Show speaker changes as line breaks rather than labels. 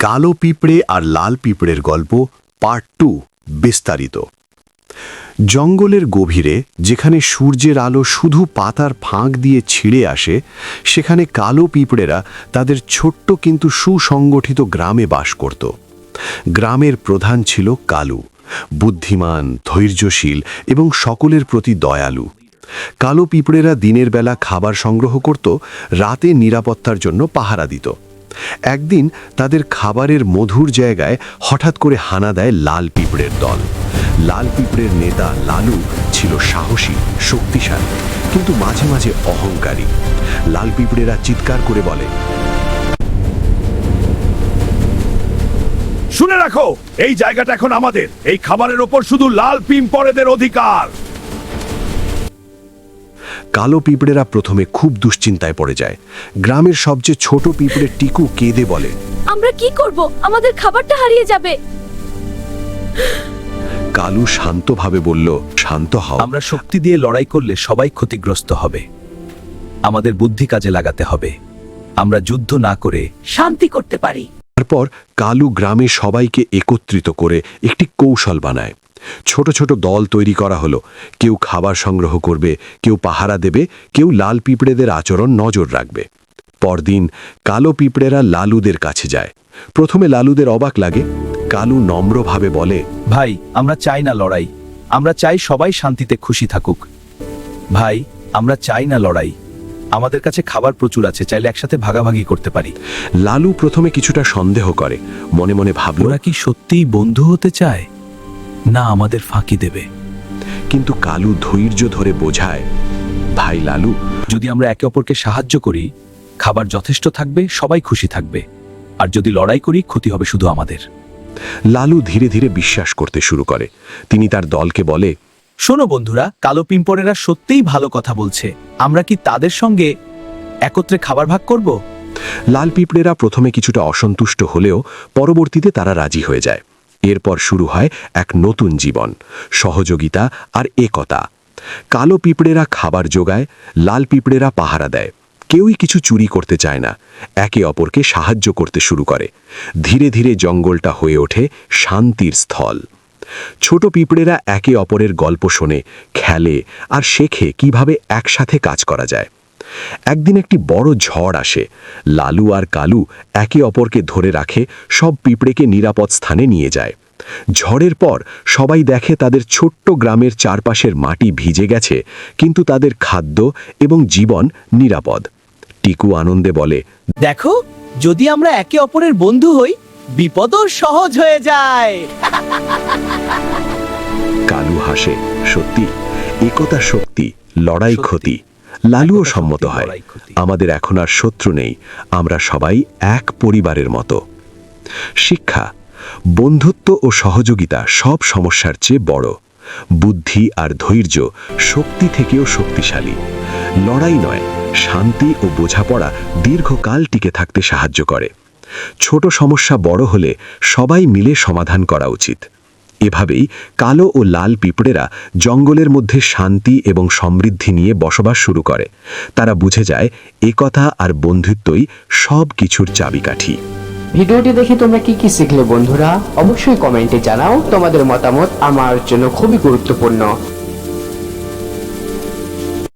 কালো পিঁপড়ে আর লাল পিঁপড়ের গল্প পার্ট 2 বিস্তারিত। জঙ্গলের গভীরে যেখানে সূর্যের আলো শুধু পাতার ফাঁক দিয়ে ছিঁড়ে আসে, সেখানে কালো পিঁপড়েরা তাদের ছোট্ট কিন্তু সুসংগঠিত গ্রামে বাস করত। গ্রামের প্রধান ছিল কালু, বুদ্ধিমান, ধৈর্যশীল এবং সকলের প্রতি দয়ালু। কালো পিঁপড়েরা দিনের বেলা খাবার সংগ্রহ করত, রাতে নিরাপত্তার জন্য পাহারা দিত। একদিন তাদের খাবারের মধুর জায়গায় হঠাৎ করে হানা দেয় লাল পিঁপড়ের দল। লাল পিঁপড়ের নেতা লালু ছিল সাহসী, শক্তিশালী, কিন্তু মাঝে মাঝে অহংকারী। লাল পিঁপড়েরা চিৎকার করে বলে,
শুনে রাখো, এই জায়গাটা এখন আমাদের। এই খাবারের ওপর শুধু লাল পিঁপড়েদের অধিকার।
কালো পিঁপড়েরা প্রথমে খুব দুশ্চিন্তায় পড়ে যায়। গ্রামের সবচেয়ে ছোট পিঁপড়ে টিকু কেঁদে বলে,
আমরা কি করব? আমাদের খাবারটা হারিয়ে যাবে।
কালু শান্তভাবে বলল, শান্ত হও।
আমরা শক্তি দিয়ে লড়াই করলে সবাই ক্ষতিগ্রস্ত হবে। আমাদের বুদ্ধি কাজে লাগাতে হবে। আমরা যুদ্ধ না করে
শান্তি করতে পারি।
তারপর কালু গ্রামে সবাইকে একত্রিত করে একটি কৌশল বানায়। ছোট ছোট দল তৈরি করা হলো। কেউ খাবার সংগ্রহ করবে, কেউ পাহারা দেবে, কেউ লাল পিঁপড়েদের আচরণ নজর রাখবে। পরদিন কালো পিঁপড়েরা লালুদের কাছে যায়। প্রথমে লালুদের অবাক লাগে। কালু নম্রভাবে বলে,
ভাই, আমরা চাই না লড়াই। আমরা চাই সবাই শান্তিতে খুশি থাকুক। ভাই, আমরা চাই না লড়াই। আমাদের কাছে খাবার প্রচুর আছে, চাইলে একসাথে ভাগাভাগি করতে পারি।
লালু প্রথমে কিছুটা সন্দেহ করে, মনে মনে ভাবল,
ওরা কি সত্যিই বন্ধু হতে চায়, না আমাদের ফাঁকি দেবে?
কিন্তু কালু ধৈর্য ধরে বোঝায়, ভাই লালু,
যদি আমরা একে অপরকে সাহায্য করি, খাবার যথেষ্ট থাকবে, সবাই খুশি থাকবে। আর যদি লড়াই করি, ক্ষতি হবে শুধু আমাদের।
লালু ধীরে ধীরে বিশ্বাস করতে শুরু করে। তিনি তার দলকে বলে,
শোনো বন্ধুরা, কালো পিঁপড়েরা সত্যিই ভালো কথা বলছে। আমরা কি তাদের সঙ্গে একত্রে খাবার ভাগ করব?
লাল পিঁপড়েরা প্রথমে কিছুটা অসন্তুষ্ট হলেও পরবর্তীতে তারা রাজি হয়ে যায়। এরপর শুরু হয় এক নতুন জীবন, সহযোগিতা আর একতা। কালো পিঁপড়েরা খাবার যোগায়, লাল পিঁপড়েরা পাহারা দেয়। কেউই কিছু চুরি করতে চায় না, একে অপরকে সাহায্য করতে শুরু করে। ধীরে ধীরে জঙ্গলটা হয়ে ওঠে শান্তির স্থল। ছোট পিঁপড়েরা একে অপরের গল্প শোনে, খেলে আর শেখে কিভাবে একসাথে কাজ করা যায়। একদিন একটি বড় ঝড় আসে। লালু আর কালু একে অপরকে ধরে রাখে, সব পিঁপড়েকে নিরাপদ স্থানে নিয়ে যায়। ঝড়ের পর সবাই দেখে তাদের ছোট্ট গ্রামের চারপাশের মাটি ভিজে গেছে, কিন্তু তাদের খাদ্য এবং জীবন নিরাপদ। টিকু আনন্দে বলে,
দেখো, যদি আমরা একে অপরের বন্ধু হই, বিপদও সহজ হয়ে যায়।
কালু হাসে, সত্যি একতা শক্তি, লড়াই ক্ষতি। লালুও সম্মত হয়, আমাদের এখন আর শত্রু নেই, আমরা সবাই এক পরিবারের মতো। শিক্ষা: বন্ধুত্ব ও সহযোগিতা সব সমস্যার চেয়ে বড়। বুদ্ধি আর ধৈর্য শক্তি থেকেও শক্তিশালী। লড়াই নয়, শান্তি ও বোঝাপড়া দীর্ঘকাল টিকে থাকতে সাহায্য করে। ছোট সমস্যা বড় হলে সবাই মিলে সমাধান করা উচিত। এভাবেই কালো ও লাল পিঁপড়েরা জঙ্গলের মধ্যে শান্তি এবং সমৃদ্ধি নিয়ে বসবাস শুরু করে। তারা বুঝে যায়, একতা আর বন্ধুত্বই সব কিছুর চাবিকাঠি।
ভিডিওটি দেখে তোমরা কি কি শিখলে বন্ধুরা? অবশ্যই কমেন্টে জানাও। তোমাদের মতামত আমার জন্য খুবই গুরুত্বপূর্ণ।